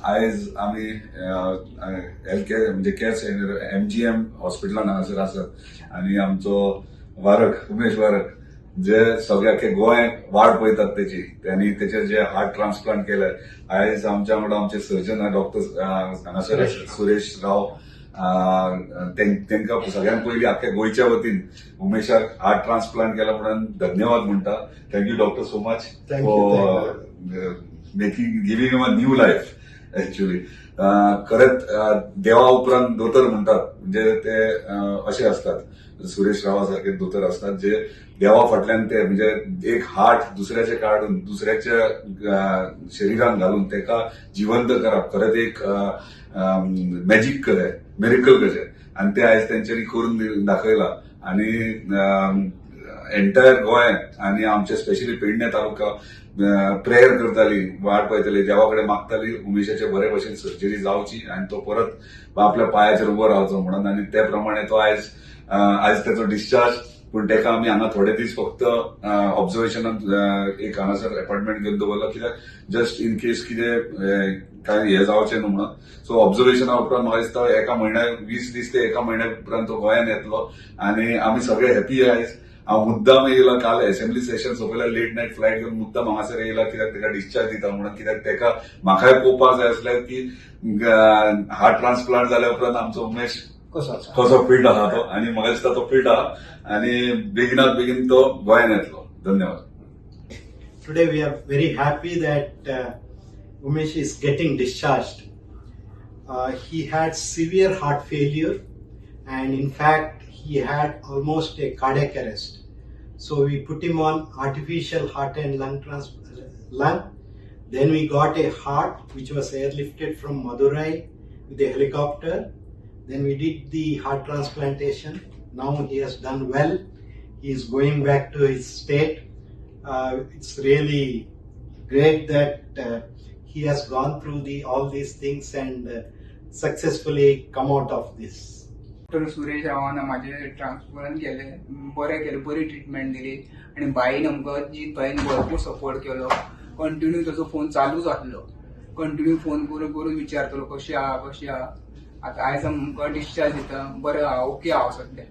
आयज आमी health care म्हणजे केअर सेंटर MGM हॉस्पिटलान हांगासर आसात आनी आमचो वारक उमेश वारक जे सगळ्या गोंयाक वाट पळयतात त्याची त्यांनी त्याचे जे हार्ट ट्रान्सप्लांट केले आयज आमच्या वांगडा आमचे सर्जन डॉक्टर हांगासर सुरेश राव तांकां सगळ्यांत पयलीं आख्या गोंयच्या वतीन उमेशाक हार्ट ट्रान्सप्लांट केला म्हणून धन्यवाद म्हणटा. Thank you doctor so much for making giving him a new life actually. खरेंच देवा उपरांत दोतोर म्हणटात म्हणजे ते असे असतात सुरेश रावा सारखे दोतोर असतात जे देवा फाटल्यान ते म्हणजे एक हार्ट दुसऱ्याचे काढून दुसऱ्याच्या शरीरान घालून तेका जिवंत करप खरेंच एक मॅजिक कशें मेरिकल कशें आणि ते आयज तेंच्यांनी करून दाखयला. आणि एंटायर गोंय आणि आमचे स्पेशली पेडणे तालुका प्रेयर करताली वाट पळयताली देवा कडेन मागताली उमेशाचे बरे भशेन सर्जरी जावची आणि तो परत आपल्या पायाचेर उबो रावचो म्हणून. आणि त्या प्रमाणे तो आयज त्याचो डिस्चार्ज पूण तेका आमी हांगा थोडे दीस फक्त ऑब्झर्वेशनात एक हांगासर अपॉइंटमेंट घेवन दवरला कित्याक जस्ट इन केस कितें काय हे जावचें न्हू म्हणून. सो ऑब्झर्वेशना उपरांत म्हाका दिसता एका म्हयन्याक 20 दीस ते एका म्हयन्या उपरांत तो गोंयान येतलो आणि आमी सगळे हॅपी आयज. हांव मुद्दाम येयला काल असेंब्ली सेशन सोंपयला लेट नायट फ्लायट घेवन मुद्दाम हांगासर येयला कित्याक तेका डिस्चार्ज दिता म्हणून. कित्याक तेका म्हाकाय पळोवपाक जाय आसलें की हार्ट ट्रान्सप्लांट जाल्या उपरांत आमचो उमेश कसो फिट आहा तो आणि म्हाका दिसता तो फिट आहा आणि बेगिनात बेगीन तो गोंयान येतलो. धन्यवाद. Today we are very happy that Umesh is getting discharged. He had severe heart failure and in fact he had almost a cardiac arrest. So we put him on artificial heart and lung. Then we got a heart which was airlifted from Madurai with a helicopter. Then we did the heart transplantation. Now he has done well. He is going back to his state. It's really great that he has gone through all these things and successfully come out of this. Doctor Suresh रावान माझे transplant केले, बरें केलें, बरी treatment दिली आणि बाईन आमकां जीत बाईन भरपूर सपोर्ट केलो. कंटिन्यू ताजो फोन चालूच आसलो, कंटिन्यू फोन करून करून विचारतलो कशी आहा. आतां आयज आमकां डिस्चार्ज दिता, बरें आहा, ओके आहा सध्या.